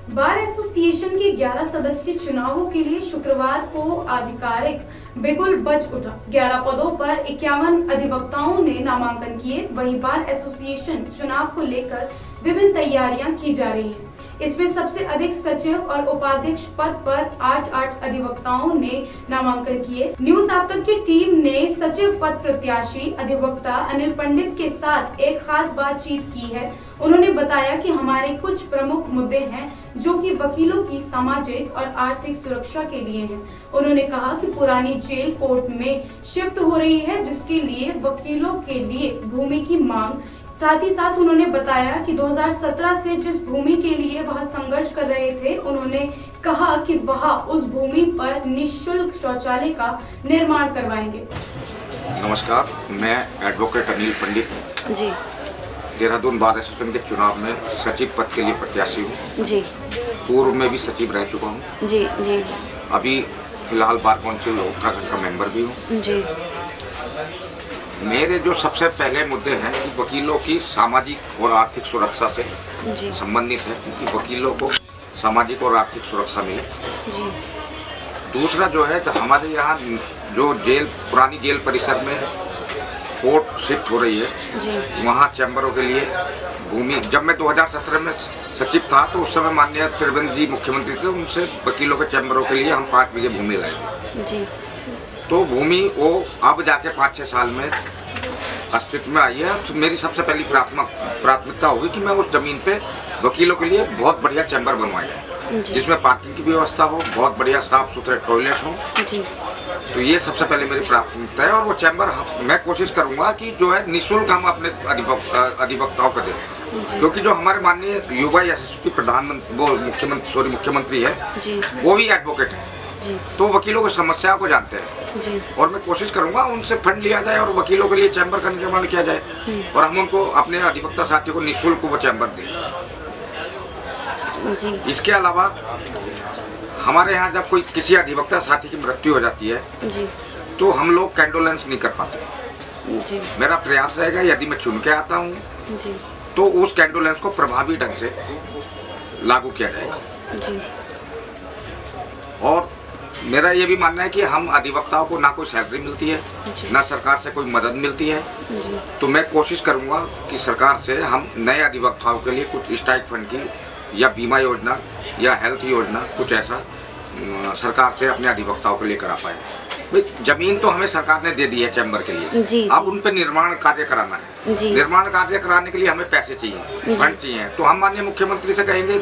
Bar association के 11 सदस्यीय चुनावों के लिए शुक्रवार को आधिकारिक बिगुल बज उठा। 11 पदों पर 51 अधिवक्ताओं ने नामांकन किए। वहीं बार एसोसिएशन चुनाव को लेकर विभिन्न तैयारियां की जा रही हैं। इसमें सबसे अधिक सचिव और उपाध्यक्ष पद पर 8 अधिवक्ताओं ने नामांकन किए। न्यूज आप तक की टीम ने सचिव पद प्रत्याशी अधिवक्ता अनिल पंडित के साथ एक खास बातचीत की है। उन्होंने बताया कि हमारे कुछ प्रमुख मुद्दे हैं जो कि वकीलों की सामाजिक और आर्थिक सुरक्षा के लिए हैं। उन्होंने कहा कि पुरानी जेल कोर्ट में शिफ्ट हो रही है, जिसके लिए वकीलों के लिए भूमि की मांग। साथ ही साथ उन्होंने बताया कि 2017 से जिस भूमि के लिए वह संघर्ष कर रहे थे, उन्होंने कहा कि वह उस भूमि पर निःशुल्क शौचालय का निर्माण करवाएंगे। नमस्कार, मैं एडवोकेट अनिल पंडित जी देहरादून बार एसोसिएशन के चुनाव में सचिव पद के लिए प्रत्याशी हूँ। जी पूर्व में भी सचिव रह चुका हूँ। जी जी अभी फिलहाल बार काउंसिल उत्तराखंड का मेंबर भी हूँ। जी मेरे जो सबसे पहले मुद्दे हैं कि वकीलों की सामाजिक और आर्थिक सुरक्षा से जी संबंधित है, क्योंकि वकीलों को सामाजिक और आर्थिक सुरक्षा मिले। जी दूसरा जो है तो हमारे यहाँ जो पुरानी जेल परिसर में कोर्ट शिफ्ट हो रही है, जी वहाँ चैम्बरों के लिए भूमि, जब मैं 2017 में सचिव था तो उस समय माननीय त्रिवेंद्र जी मुख्यमंत्री थे, उनसे वकीलों के चैम्बरों के लिए हम 5 बीघे भूमि लाए थे। जी तो भूमि वो अब जाके 5-6 साल में अस्तित्व में आई है। तो मेरी सबसे पहली प्राथमिकता होगी कि मैं उस जमीन पे वकीलों के लिए बहुत बढ़िया चैम्बर बनवाया जाए, जिसमें पार्किंग की व्यवस्था हो, बहुत बढ़िया साफ सुथरे टॉयलेट हो। जी तो ये सबसे पहले मेरी प्राथमिकता है। और वो चैम्बर मैं कोशिश करूंगा कि जो है निःशुल्क हम अपने अधिवक्ताओं को दें, क्योंकि जो हमारे माननीय युवा यशस्वी प्रधानमंत्री वो मुख्यमंत्री है जी वो भी एडवोकेट है, जी तो वकीलों की समस्या को जानते हैं। जी और मैं कोशिश करूंगा उनसे फंड लिया जाए और वकीलों के लिए चैम्बर का निर्माण किया जाए और हम उनको अपने अधिवक्ता साथियों को निःशुल्क वो चैम्बर दें। जी इसके अलावा हमारे यहाँ जब कोई किसी अधिवक्ता साथी की मृत्यु हो जाती है जी तो हम लोग कैंडोलेंस नहीं कर पाते। जी मेरा प्रयास रहेगा यदि मैं चुन के आता हूँ जी तो उस कैंडोलेंस को प्रभावी ढंग से लागू किया जाएगा। जी और मेरा ये भी मानना है कि हम अधिवक्ताओं को ना कोई सैलरी मिलती है, ना सरकार से कोई मदद मिलती है। तो मैं कोशिश करूंगा कि सरकार से हम नए अधिवक्ताओं के लिए कुछ स्ट्राइक फंड की या बीमा योजना या हेल्थ योजना कुछ ऐसा सरकार से अपने अधिवक्ताओं के लिए करा पाए। भाई जमीन तो हमें सरकार ने दे दी है चैम्बर के लिए, जी अब उन पर निर्माण कार्य कराना है। जी निर्माण कार्य कराने के लिए हमें पैसे चाहिए, फंड चाहिए। तो हम माननीय मुख्यमंत्री से कहेंगे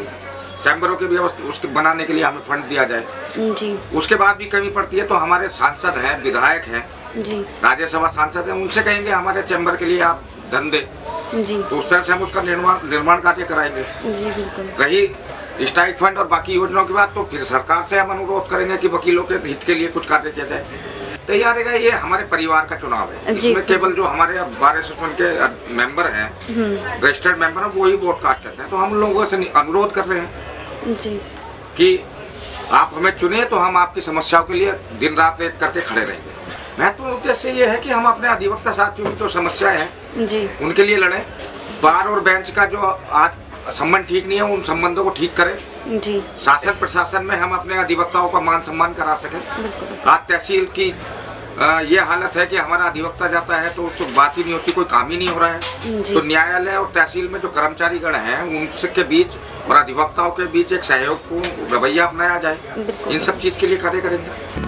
चैम्बरों के व्यवस्था उसके बनाने के लिए हमें फंड दिया जाए। जी उसके बाद भी कमी पड़ती है तो हमारे सांसद हैं, विधायक हैं, जी राज्यसभा सांसद हैं, उनसे कहेंगे हमारे चैम्बर के लिए आप धन दें। जी तो उस तरह से हम उसका निर्माण कार्य कराएंगे। जी बिल्कुल। रही स्ट्राइक फंड और बाकी योजनाओं की बात, तो फिर सरकार से हम अनुरोध करेंगे कि वकीलों के हित के लिए कुछ कार्य किया जाए। तैयार रहेगा। ये हमारे परिवार का चुनाव है, इसमें केवल जो हमारे बार एसोसिएशन के मेंबर हैं, रजिस्टर्ड मेंबर हैं, वो ही वोट कास्ट करते हैं। तो हम लोगों से अनुरोध कर रहे हैं जी कि आप हमें चुने तो हम आपकी समस्याओं के लिए दिन रात एक करके खड़े रहेंगे। महत्वपूर्ण उद्देश्य ये है कि हम अपने अधिवक्ता साथियों की जो समस्याएं हैं जी उनके लिए लड़ें। बार और बेंच का जो आज संबंध ठीक नहीं है, उन संबंधों को ठीक करें। जी शासन प्रशासन में हम अपने अधिवक्ताओं का मान सम्मान करा सकें। बिल्कुल। आज तहसील की ये हालत है कि हमारा अधिवक्ता जाता है तो उसको बात ही नहीं होती, कोई काम ही नहीं हो रहा है। तो न्यायालय और तहसील में जो कर्मचारी गण हैं उनके बीच और अधिवक्ताओं के बीच एक सहयोगपूर्ण रवैया अपनाया जाए। इन सब चीज़ के लिए कार्य करेंगे।